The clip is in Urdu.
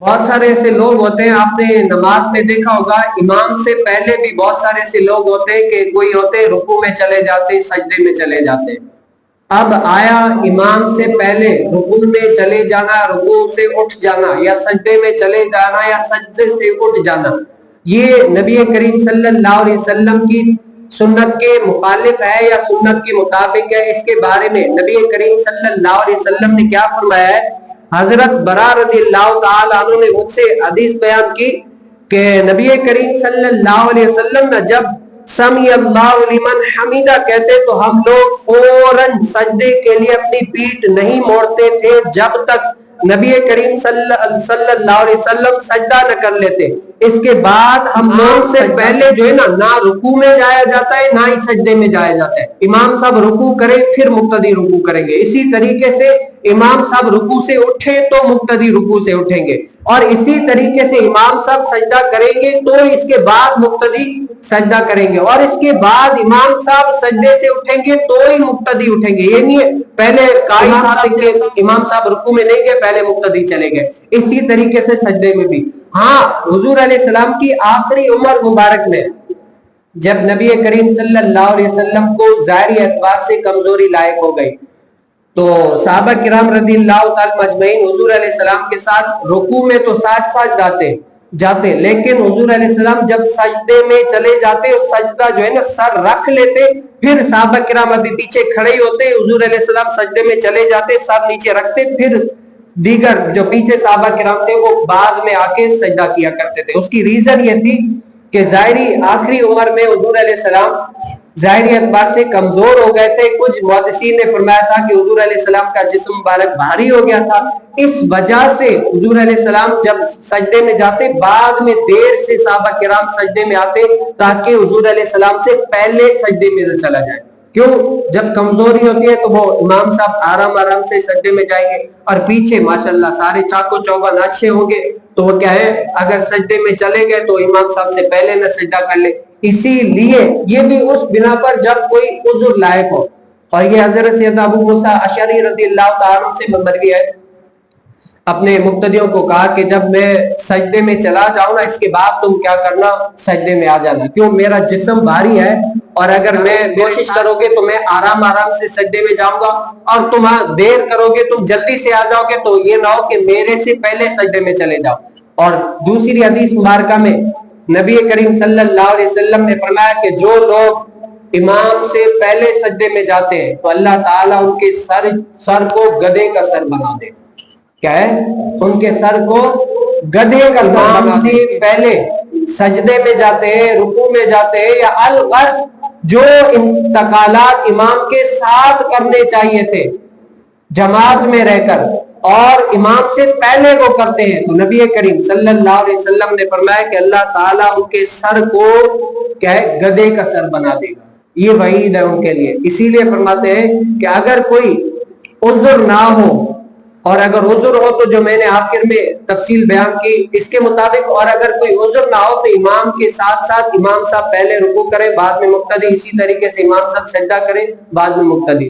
بہت سارے ایسے لوگ ہوتے ہیں، آپ نے نماز میں دیکھا ہوگا امام سے پہلے بھی بہت سارے ایسے لوگ ہوتے ہیں کہ کوئی ہوتے ہیں رکوع میں چلے جاتے ہیں، سجدے میں چلے جاتے ہیں۔ اب آیا امام سے پہلے رکوع میں چلے جانا، رکوع سے اٹھ جانا، یا سجدے میں چلے جانا، یا سجدے سے اٹھ جانا، یہ نبی کریم صلی اللہ علیہ وسلم کی سنت کے مخالف ہے یا سنت کے مطابق ہے؟ اس کے بارے میں نبی کریم صلی اللہ علیہ وسلم نے کیا فرمایا ہے؟ حضرت برا رضی اللہ تعالی عنہ نے مجھ سے حدیث بیان کی کہ نبی کریم صلی اللہ علیہ وسلم نے جب سمی اللہ لمن حمیدہ کہتے تو ہم لوگ فوراً سجدے کے لیے اپنی پیٹھ نہیں موڑتے تھے جب تک نبی کریم صلی اللہ علیہ وسلم سجدہ نہ کر لیتے۔ اس کے بعد ہم لوگ سے پہلے جو ہے نہ رکوع میں جایا جاتا ہے نہ ہی سجدے میں جایا جاتا ہے۔ امام صاحب رکوع کریں پھر مقتدی رکوع کریں گے، اسی طریقے سے امام صاحب رکوع سے اٹھیں تو مقتدی رکوع سے اٹھیں گے، اور اسی طریقے سے امام صاحب سجدہ کریں گے تو اس کے بعد مقتدی سجدہ کریں گے، اور اس کے بعد امام صاحب سجدے سے اٹھیں گے تو ہی مقتدی اٹھیں گے۔ یہ نہیں ہے پہلے قائم صاحب کے امام صاحب رکوع میں نہیں گئے پہلے مقتدی چلے گئے۔ اسی طریقے سے سجدے میں بھی ہاں، حضور علیہ السلام کی آخری عمر مبارک میں جب نبی کریم صلی اللہ علیہ وسلم کو ظاہری اعتبار سے کمزوری لاحق ہو گئی تو صحابہ کرام رضی اللہ تعالی مجمعین حضور علیہ السلام کے ساتھ رکوع میں تو ساتھ ساتھ جاتے، لیکن حضور علیہ السلام جب سجدے میں چلے جاتے سجدہ جو ہے نا سر رکھ لیتے، پھر صحابہ کرام ابھی پیچھے کھڑے ہی ہوتے، حضور علیہ السلام سجدے میں چلے جاتے، سر نیچے رکھتے، پھر دیگر جو پیچھے صحابہ کرام تھے وہ بعد میں آ کے سجدہ کیا کرتے تھے۔ اس کی ریزن یہ تھی کہ ظاہری آخری عمر میں حضور علیہ السلام ظاہری اعتبار سے کمزور ہو گئے تھے۔ کچھ محدثین نے فرمایا تھا کہ حضور علیہ السلام کا جسم مبارک بھاری ہو گیا تھا، اس وجہ سے حضور علیہ السلام جب سجدے میں جاتے بعد میں دیر سے صحابہ کرام سجدے میں آتے تاکہ حضور علیہ السلام سے پہلے سجدے میں نہ چلا جائے۔ کیوں؟ جب کمزوری ہوتی ہے تو وہ امام صاحب آرام آرام سے سجدے میں جائیں گے، اور پیچھے ماشاءاللہ سارے چاق و چوبند اچھے ہوں گے تو وہ کیا ہے اگر سجدے میں چلے گئے تو امام صاحب سے پہلے نہ سجدہ کر لے۔ اسی لیے یہ بھی اس بنا پر جب کوئی عذر لائق ہو، اور یہ حضرت سیدنا ابو موسیٰ اشعری رضی اللہ تعالیٰ عنہ سے مروی ہے، اپنے مقتدیوں کو کہا کہ جب میں سجدے میں چلا جاؤں نا اس کے بعد تم کیا کرنا، سجدے میں آ جانا، کیوں میرا جسم بھاری ہے اور اگر میں کوشش کرو گے تو میں آرام آرام سے سجدے میں جاؤں گا، اور تم دیر کرو گے تم جلدی سے آ جاؤ گے تو یہ نہ ہو کہ میرے سے پہلے سجدے میں چلے جاؤ۔ اور دوسری حدیث مبارکہ میں نبی کریم صلی اللہ علیہ وسلم نے فرمایا کہ جو لوگ امام سے پہلے سجدے میں جاتے ہیں تو اللہ تعالیٰ ان کے سر کو گدھے کا سر بنا دے۔ کیا ہے؟ ان کے سر کو گدھے کا سر بنا دے۔ پہلے سجدے میں جاتے ہیں، رکوع میں جاتے ہیں، یا الغرض جو انتقالات امام کے ساتھ کرنے چاہیے تھے جماعت میں رہ کر اور امام سے پہلے وہ کرتے ہیں تو نبی کریم صلی اللہ علیہ وسلم نے فرمایا کہ اللہ تعالیٰ ان کے سر کو کیا ہے گدھے کا سر بنا دے گا۔ یہ وعید ہے ان کے لیے۔ اسی لیے فرماتے ہیں کہ اگر کوئی عذر نہ ہو، اور اگر عذر ہو تو جو میں نے آخر میں تفصیل بیان کی اس کے مطابق، اور اگر کوئی عذر نہ ہو تو امام کے ساتھ ساتھ امام صاحب پہلے رکوع کریں بعد میں مقتدی، اسی طریقے سے امام صاحب سجدہ کریں بعد میں مقتدی۔